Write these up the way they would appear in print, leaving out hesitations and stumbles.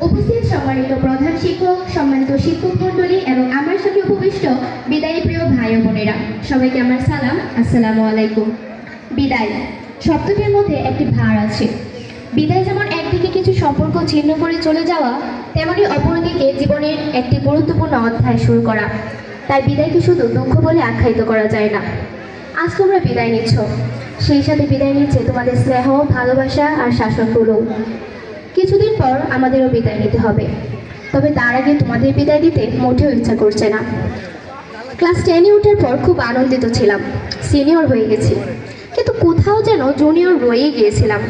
উপস্থিত সম্মানিত প্রধান শিক্ষক, সম্মানিত শিক্ষক মণ্ডলী এবং আমার সাথে উপবিষ্ট বিদায়ী প্রিয় ভাই ও বোনেরা, সবাইকে আমার সালাম, আসসালামু আলাইকুম। বিদায় শব্দটির মধ্যে একটি ভার আছে। বিদায় যেমন একদিকে কিছু সম্পর্ক ছিন্ন করে চলে যাওয়া, তেমনি অপরদিকে জীবনের একটি গুরুত্বপূর্ণ অধ্যায় শুরু করা। তাই বিদায়কে শুধু দুঃখ বলে আখ্যায়িত করা যায় না। আজ তোমরা বিদায় নিচ্ছ, সেই সাথে বিদায় নিচ্ছে তোমাদের স্নেহ, ভালোবাসা আর শাসনগুলো। কিছুদিন পর আমাদেরও বিদায় নিতে হবে, তবে তার আগে তোমাদের বিদায় দিতে মোটেও ইচ্ছা করছে না। ক্লাস 10-এ ওঠার পর খুব আনন্দিত ছিলাম, সিনিয়র হয়ে গেছি, কিন্তু কোথাও যেন জুনিয়র রয়ে গিয়েছিলাম।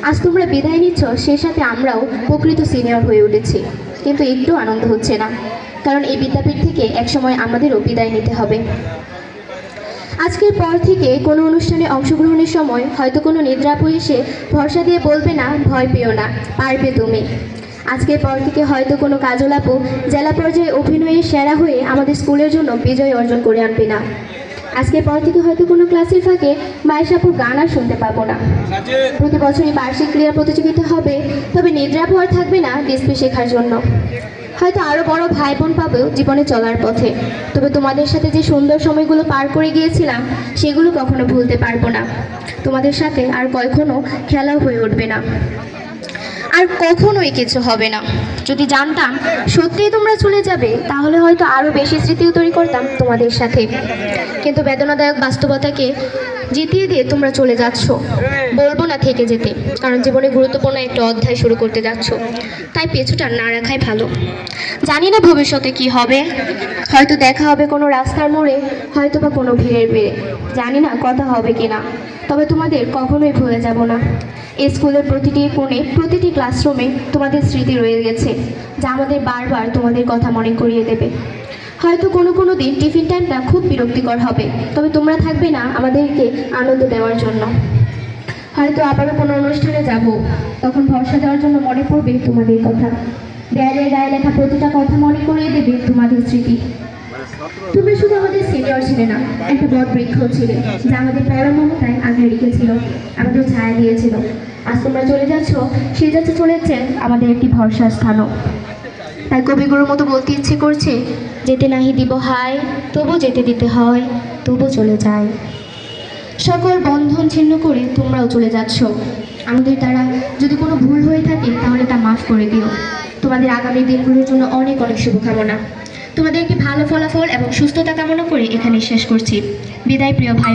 আজ তোমরা বিদায় নিচ্ছ, সেই সাথে আমরাও প্রকৃত সিনিয়র হয়ে উঠেছি, কিন্তু একটু আনন্দ হচ্ছে না, কারণ এই বিদ্যাপীঠ থেকে একসময় আমাদেরও বিদায় নিতে হবে। আজকের পর থেকে কোনো অনুষ্ঠানে অংশগ্রহণের সময় হয়তো কোনো নিদ্রাপু এসে ভরসা দিয়ে বলবে না, ভয় পেও না, পারবে তুমি। আজকের পর থেকে হয়তো কোনো কাজল আপু জেলা পর্যায়ে অভিনয়ে সেরা হয়ে আমাদের স্কুলের জন্য বিজয় অর্জন করে আনবে না। আজকের পর থেকে হয়তো কোনো ক্লাসের ফাঁকে মায়ের আপুর গান আর শুনতে পাবো না। প্রতি বছরই বার্ষিক ক্রীড়া প্রতিযোগিতা হবে, তবে নিদ্রাপু আর থাকবে না ডিসপ্লে শেখার জন্য। হয়তো আরও বড় ভাই বোন পাবেও জীবনে চলার পথে, তবে তোমাদের সাথে যে সুন্দর সময়গুলো পার করে গিয়েছিলাম সেগুলো কখনো ভুলতে পারবো না। তোমাদের সাথে আর কখনো খেলাও হয়ে উঠবে না, আর কখনোই কিছু হবে না। যদি জানতাম সত্যিই তোমরা চলে যাবে, তাহলে হয়তো আরও বেশি স্মৃতিও তৈরি করতাম তোমাদের সাথে, কিন্তু বেদনাদায়ক বাস্তবতাকে জিতিয়ে দিয়ে তোমরা চলে যাচ্ছ। বলবো না থেকে যেতে, কারণ জীবনে গুরুত্বপূর্ণ একটা অধ্যায় শুরু করতে যাচ্ছ, তাই পেছুটা না রাখাই ভালো। জানি না ভবিষ্যতে কি হবে, হয়তো দেখা হবে কোনো রাস্তার মোড়ে, হয়তো বা কোনো ভিড়ের বেড়ে, জানি না কথা হবে কিনা, তবে তোমাদের কখনোই ভুলে যাব না। এই স্কুলের প্রতিটি কোণে, প্রতিটি ক্লাসরুমে তোমাদের স্মৃতি রয়ে গেছে, যা আমাদের বারবার তোমাদের কথা মনে করিয়ে দেবে। হয়তো কোনো দিন টিফিন টাইমটা খুব বিরক্তিকর হবে, তবে তোমরা থাকবে না আমাদেরকে আনন্দ দেওয়ার জন্য। হয়তো আবারও কোনো অনুষ্ঠানে যাব, তখন ভরসা দেওয়ার জন্য মনে পড়বে তোমাদের কথা। দেয়ালে গায়ে লেখা প্রতিটা কথা মনে করিয়ে দেবে তোমাদের স্মৃতি। তোমরা শুধু আমাদের সিনিয়র ছিলে না, একটা বট বৃক্ষ ছিলে, যা আমাদের পরম মমতায় আগে রেখেছিল, আমাদের ছায়া দিয়েছিল। আজ তোমরা চলে যাচ্ছ, সে যাচ্ছে চলেছে আমাদের একটি ভরসার স্থানও। তাই কবিগুরুর মতো বলতে ইচ্ছে করছে, যেতে নাহি দিব হায়, তবু যেতে দিতে হয়, তবু চলে যায়। সকল বন্ধন ছিন্ন করে তোমরাও চলে যাচ্ছ। আমাদের দ্বারা যদি কোনো ভুল হয়ে থাকে, তাহলে তা মাফ করে দিও। তোমাদের আগামী দিনগুলোর জন্য অনেক অনেক শুভকামনা। তোমাদের একটি ভালো ফলাফল এবং সুস্থতা কামনা করে এখানে শেষ করছি। বিদায় প্রিয় ভাই।